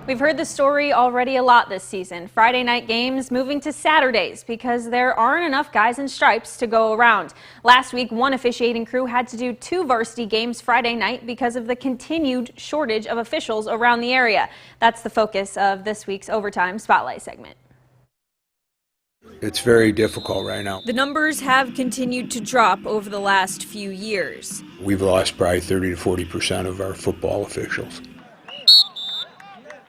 We've heard the story already a lot this season. Friday night games moving to Saturdays because there aren't enough guys in stripes to go around. Last week, one officiating crew had to do 2 varsity games Friday night because of the continued shortage of officials around the area. That's the focus of this week's Overtime Spotlight segment. It's very difficult right now. The numbers have continued to drop over the last few years. We've lost probably 30 to 40% of our football officials.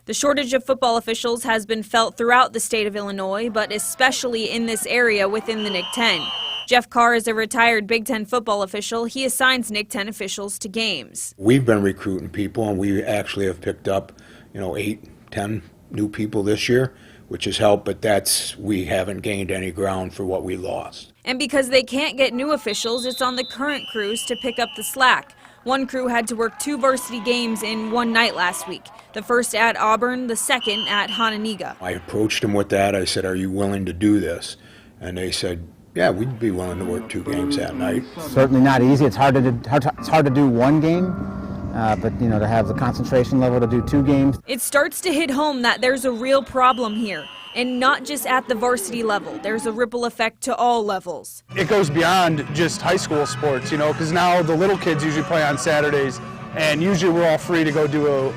The shortage of football officials has been felt throughout the state of Illinois, but especially in this area within the NIC 10. Jeff Carr is a retired Big Ten football official. He assigns NIC 10 officials to games. We've been recruiting people, and we actually have picked up, 8, 10 new people this year, which has helped, but we haven't gained any ground for what we lost. And because they can't get new officials, it's on the current crews to pick up the slack. One crew had to work 2 varsity games in one night last week. The first at Auburn, the second at Hononegah. I approached them with that. I said, "Are you willing to do this?" And they said, "Yeah, we'd be willing to work 2 games that night." Certainly not easy. It's hard to do one game, but to have the concentration level to do 2 games. It starts to hit home that there's a real problem here. And not just at the varsity level. There's a ripple effect to all levels. It goes beyond just high school sports, because now the little kids usually play on Saturdays, and usually we're all free to go do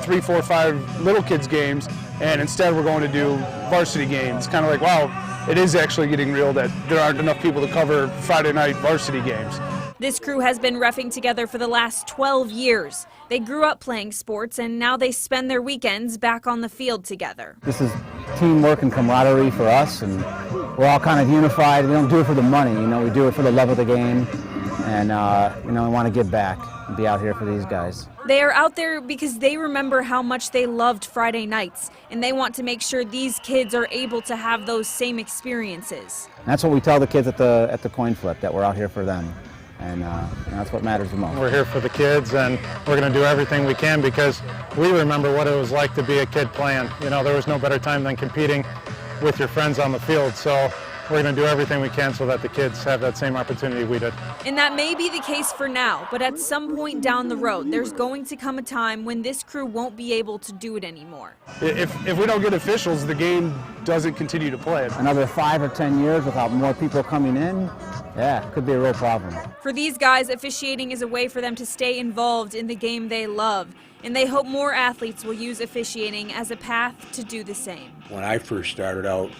3, 4, 5 little kids games, and instead we're going to do varsity games. Kind of like, wow, it is actually getting real that there aren't enough people to cover Friday night varsity games. This crew has been reffing together for the last 12 years. They grew up playing sports, and now they spend their weekends back on the field together. This is teamwork and camaraderie for us, and we're all kind of unified. We don't do it for the money, we do it for the love of the game, and we want to give back and be out here for these guys. They are out there because they remember how much they loved Friday nights, and they want to make sure these kids are able to have those same experiences. And that's what we tell the kids at the coin flip, that we're out here for them. And that's what matters the most. We're here for the kids, and we're going to do everything we can because we remember what it was like to be a kid playing. There was no better time than competing with your friends on the field. So we're going to do everything we can so that the kids have that same opportunity we did. And that may be the case for now, but at some point down the road, there's going to come a time when this crew won't be able to do it anymore. If we don't get officials, the game doesn't continue to play. Another 5 or 10 years without more people coming in, yeah, it could be a real problem. For these guys, officiating is a way for them to stay involved in the game they love, and they hope more athletes will use officiating as a path to do the same. When I first started out,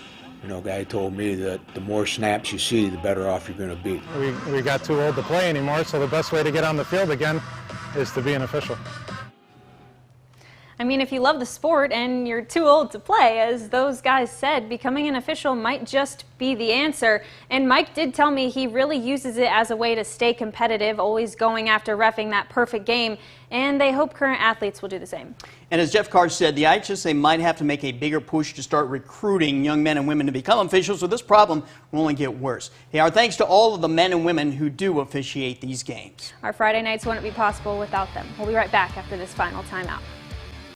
a guy told me that the more snaps you see, the better off you're going to be. We got too old to play anymore, so the best way to get on the field again is to be an official. I mean, if you love the sport and you're too old to play, as those guys said, becoming an official might just be the answer. And Mike did tell me he really uses it as a way to stay competitive, always going after reffing that perfect game. And they hope current athletes will do the same. And as Jeff Carr said, the IHSA might have to make a bigger push to start recruiting young men and women to become officials, so this problem will only get worse. Hey, our thanks to all of the men and women who do officiate these games. Our Friday nights wouldn't be possible without them. We'll be right back after this final timeout.